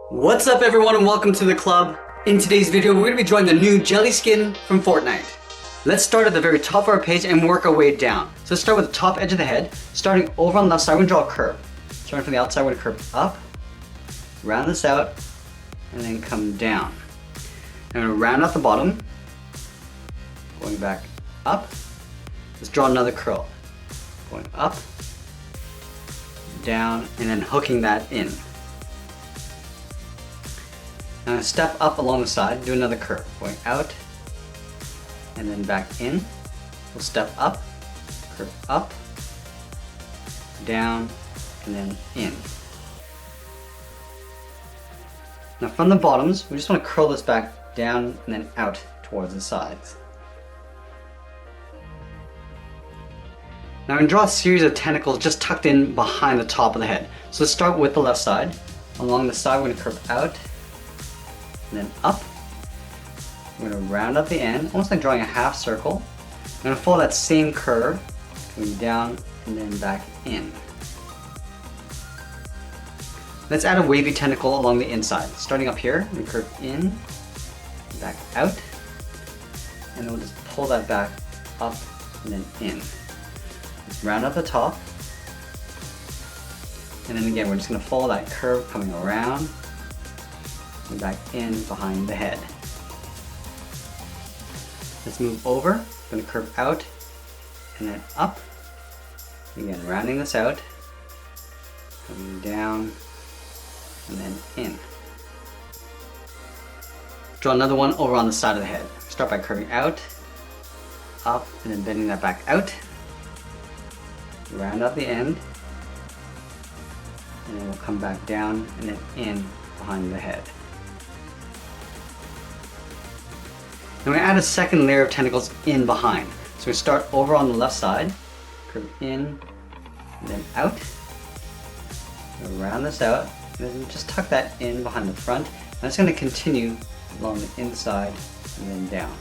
What's up everyone and welcome to the club. In today's video we're going to be drawing the new Jelly skin from Fortnite. Let's start at the very top of our page and work our way down. So let's start with the top edge of the head. Starting over on the left side, we're going to draw a curve. Starting from the outside, we're going to curve up, round this out, and then come down. I'm going to round out the bottom, going back up. Let's draw another curl. Going up, down, and then hooking that in. Now step up along the side, do another curve, going out and then back in. We'll step up, curve up, down, and then in. Now from the bottoms, we just want to curl this back down and then out towards the sides. Now I'm going to draw a series of tentacles just tucked in behind the top of the head. So let's start with the left side. Along the side, we're going to curve out, and then up. We're going to round up the end, almost like drawing a half circle. I'm going to follow that same curve, going down and then back in. Let's add a wavy tentacle along the inside. Starting up here, we curve in, back out, and then we'll just pull that back up and then in. Let's round up the top, and then again we're just going to follow that curve coming around and back in behind the head. Let's move over. I'm going to curve out and then up. Again, rounding this out, coming down and then in. Draw another one over on the side of the head. Start by curving out, up, and then bending that back out. Round out the end, and then we'll come back down and then in behind the head. Now we add a second layer of tentacles in behind. So we start over on the left side, curve in, and then out. We'll round this out, and then just tuck that in behind the front. And it's going to continue along the inside and then down.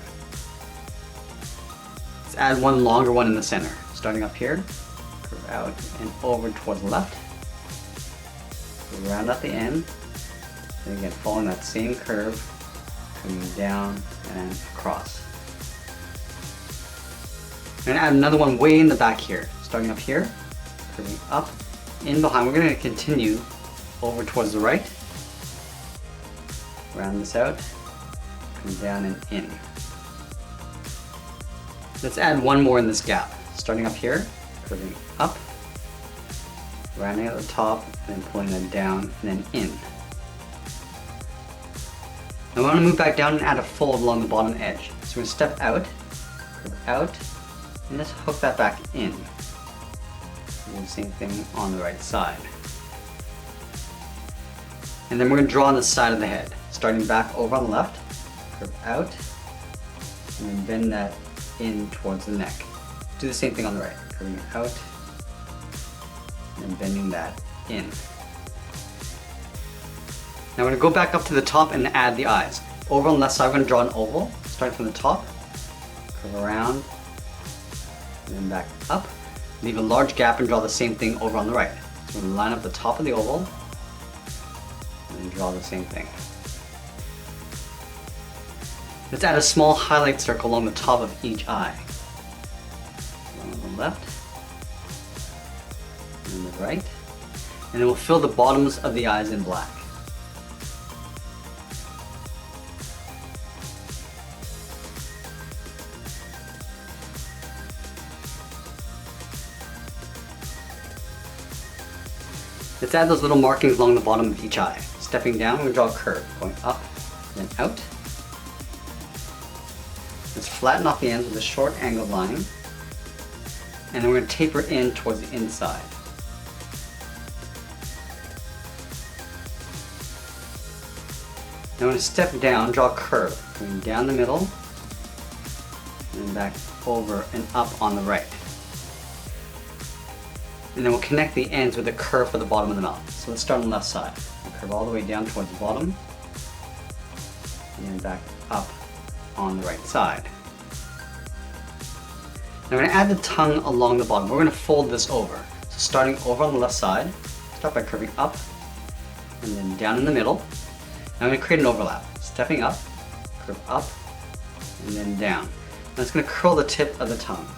Let's add one longer one in the center. Starting up here, curve out and over towards the left. We'll round out the end, and again following that same curve, coming down and across. I'm going to add another one way in the back here. Starting up here, curving up, in behind. We're going to continue over towards the right. Round this out, come down and in. Let's add one more in this gap. Starting up here, curving up, rounding at the top, and then pulling that down and then in. Now we want to move back down and add a fold along the bottom edge. So we're going to step out, curve out, and just hook that back in. Do the same thing on the right side. And then we're going to draw on the side of the head. Starting back over on the left, curve out, and then bend that in towards the neck. Do the same thing on the right, curving out, and bending that in. Now we're going to go back up to the top and add the eyes. Over on the left side, we're going to draw an oval, starting from the top, curve around, and then back up. Leave a large gap and draw the same thing over on the right. So we're going to line up the top of the oval, and then draw the same thing. Let's add a small highlight circle along the top of each eye. One on the left, and the right, and then we'll fill the bottoms of the eyes in black. Let's add those little markings along the bottom of each eye. Stepping down, we're going to draw a curve, going up, then out. Let's flatten off the ends with a short angled line, and then we're going to taper in towards the inside. Now we're going to step down, draw a curve, going down the middle, and then back over and up on the right. And then we'll connect the ends with a curve for the bottom of the mouth. So let's start on the left side. We'll curve all the way down towards the bottom, and then back up on the right side. Now we're going to add the tongue along the bottom. We're going to fold this over. So starting over on the left side, start by curving up, and then down in the middle, Now I'm going to create an overlap. Stepping up, curve up, and then down. Now it's going to curl the tip of the tongue.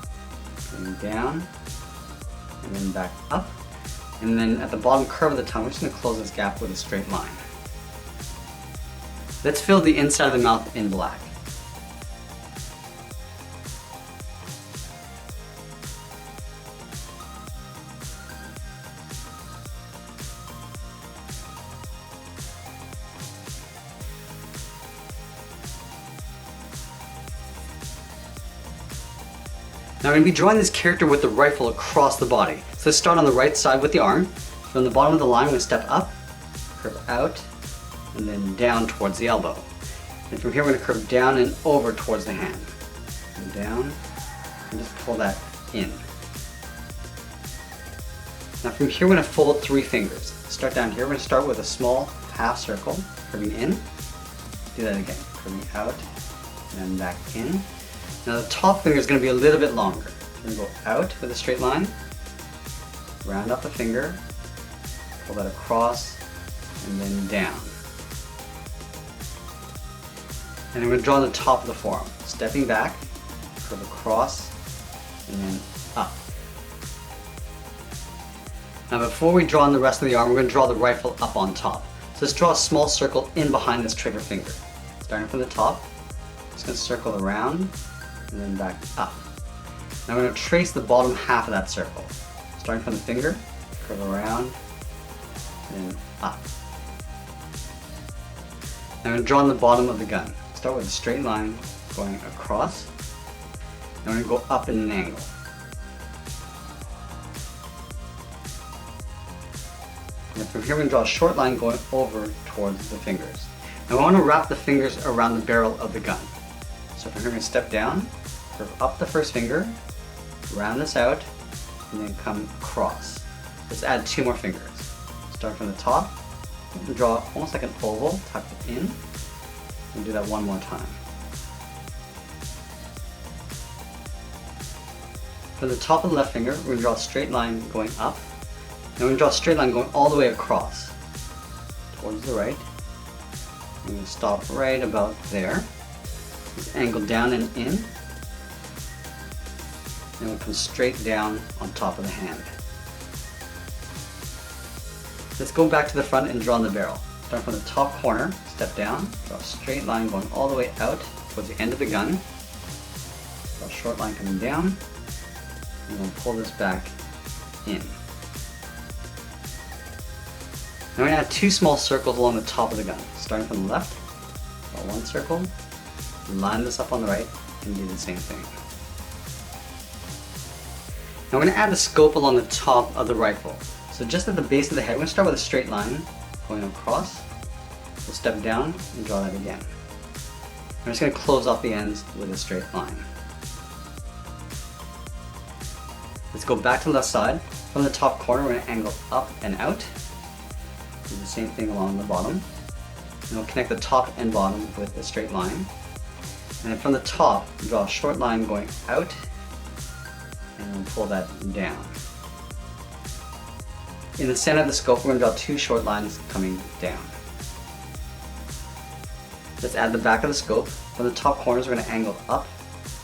Going down, and then back up. And then at the bottom curve of the tongue, we're just going to close this gap with a straight line. Let's fill the inside of the mouth in black. Now I'm going to be drawing this character with the rifle across the body. So let's start on the right side with the arm. From the bottom of the line, we're going to step up, curve out, and then down towards the elbow. And from here, we're going to curve down and over towards the hand. And down, and just pull that in. Now from here, we're going to fold 3 fingers. Start down here, we're going to start with a small half circle, curving in. Do that again, curving out, and then back in. Now the top finger is going to be a little bit longer. We're going to go out with a straight line, round up the finger, pull that across, and then down. And then we're going to draw the top of the forearm. Stepping back, curve across, and then up. Now before we draw on the rest of the arm, we're going to draw the rifle up on top. So let's draw a small circle in behind this trigger finger. Starting from the top, just going to circle around, and then back up. Now we're going to trace the bottom half of that circle. Starting from the finger, curve around, and up. Now I'm going to draw on the bottom of the gun. Start with a straight line going across. Now we're going to go up in an angle. And from here we're going to draw a short line going over towards the fingers. Now I want to wrap the fingers around the barrel of the gun. So from here we're going to step down, curve up the first finger, round this out, and then come across. Let's add 2 more fingers. Start from the top, and draw almost like an oval, tuck it in, and do that 1 more time. From the top of the left finger, we're going to draw a straight line going up, and we're going to draw a straight line going all the way across, towards the right. We're going to stop right about there. Just angle down and in, and we'll come straight down on top of the hand. Let's go back to the front and draw on the barrel. Start from the top corner, step down, draw a straight line going all the way out towards the end of the gun. Draw a short line coming down, and we'll pull this back in. Now we're going to add 2 small circles along the top of the gun. Starting from the left, draw 1 circle, line this up on the right, and do the same thing. Now we're going to add a scope along the top of the rifle. So just at the base of the head, we're going to start with a straight line going across. We'll step down and draw that again. I'm just going to close off the ends with a straight line. Let's go back to the left side. From the top corner, we're going to angle up and out. Do the same thing along the bottom. And we'll connect the top and bottom with a straight line. And then from the top, draw a short line going out, and we'll pull that down. In the center of the scope, we're going to draw 2 short lines coming down. Let's add the back of the scope. From the top corners, we're going to angle up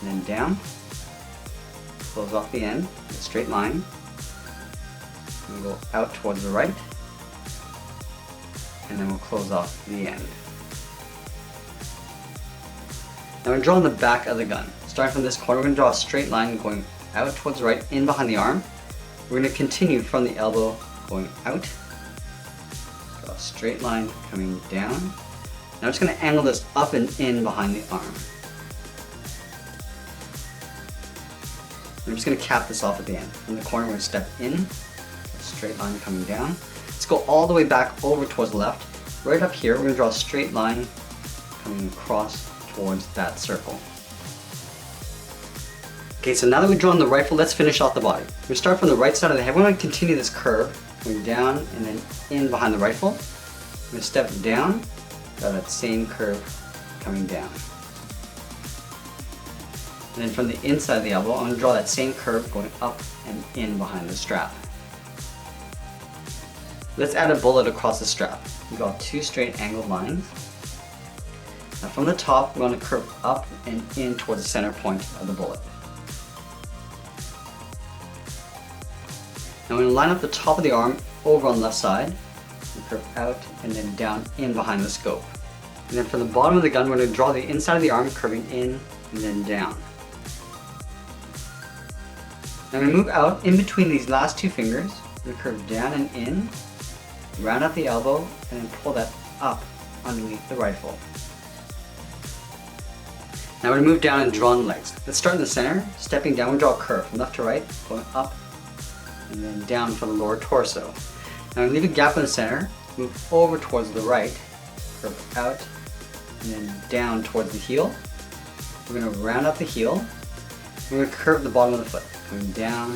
and then down. Close off the end with a straight line. And we'll go out towards the right. And then we'll close off the end. Now we're drawing the back of the gun. Starting from this corner, we're going to draw a straight line going out towards the right, in behind the arm. We're going to continue from the elbow going out. Draw a straight line coming down. Now I'm just going to angle this up and in behind the arm. I'm just going to cap this off at the end. From the corner, we're going to step in, a straight line coming down. Let's go all the way back over towards the left. Right up here, we're going to draw a straight line coming across towards that circle. Okay, so now that we've drawn the rifle, let's finish off the body. We're going to start from the right side of the head. We're going to continue this curve, going down and then in behind the rifle. We're going to step down, draw that same curve coming down. And then from the inside of the elbow, I'm going to draw that same curve going up and in behind the strap. Let's add a bullet across the strap. We draw 2 straight angled lines. Now from the top, we're going to curve up and in towards the center point of the bullet. Now we're going to line up the top of the arm over on the left side, and curve out and then down in behind the scope. And then from the bottom of the gun, we're going to draw the inside of the arm curving in and then down. Now we move out in between these last 2 fingers, we curve down and in, round up the elbow, and then pull that up underneath the rifle. Now we're going to move down and draw on the legs. Let's start in the center, stepping down, we draw a curve from left to right, going up and then down for the lower torso. Now we leave a gap in the center, move over towards the right, curve out, and then down towards the heel. We're going to round up the heel. We're going to curve the bottom of the foot, going down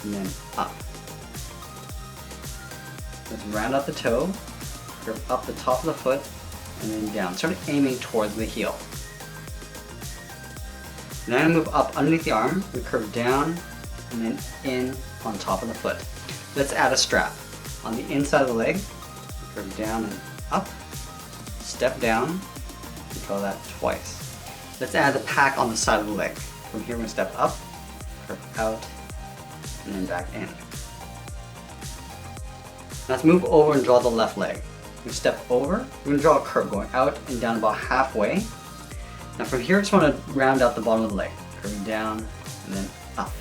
and then up. Let's round up the toe, curve up the top of the foot, and then down, sort of aiming towards the heel. Now I'm going to move up underneath the arm, we curve down and then in on top of the foot. Let's add a strap. On the inside of the leg, curve down and up, step down, and draw that twice. Let's add the pack on the side of the leg. From here we're going to step up, curve out, and then back in. Now let's move over and draw the left leg. We step over, we're going to draw a curve going out and down about halfway. Now from here, I just want to round out the bottom of the leg, curving down and then up.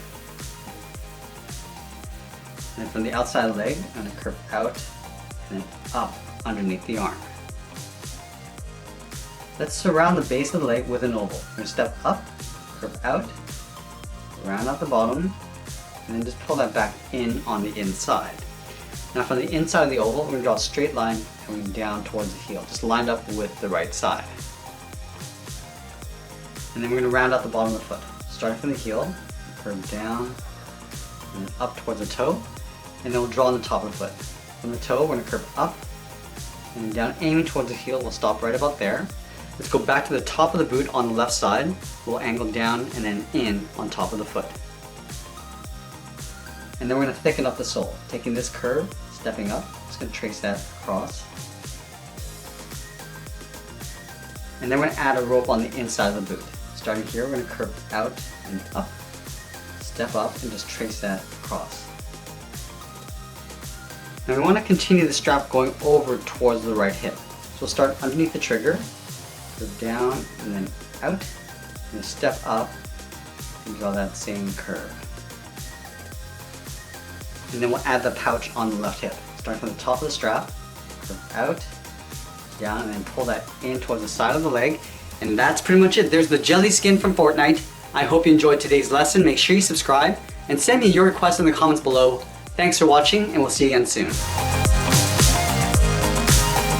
And then from the outside of the leg, I'm going to curve out and then up underneath the arm. Let's surround the base of the leg with an oval. We're going to step up, curve out, round out the bottom, and then just pull that back in on the inside. Now from the inside of the oval, we're going to draw a straight line coming down towards the heel, just lined up with the right side. And then we're going to round out the bottom of the foot. Starting from the heel, curve down, and then up towards the toe, and then we'll draw on the top of the foot. From the toe, we're going to curve up, and then down, aiming towards the heel, we'll stop right about there. Let's go back to the top of the boot on the left side, we'll angle down and then in on top of the foot. And then we're going to thicken up the sole, taking this curve, stepping up, just going to trace that across. And then we're going to add a rope on the inside of the boot. Starting here, we're going to curve out and up, step up, and just trace that across. Now we want to continue the strap going over towards the right hip. So we'll start underneath the trigger, curve down and then out, and step up and draw that same curve. And then we'll add the pouch on the left hip. Starting from the top of the strap, curve out, down, and then pull that in towards the side of the leg. And that's pretty much it. There's the jelly skin from Fortnite. I hope you enjoyed today's lesson. Make sure you subscribe and send me your requests in the comments below. Thanks for watching, and we'll see you again soon.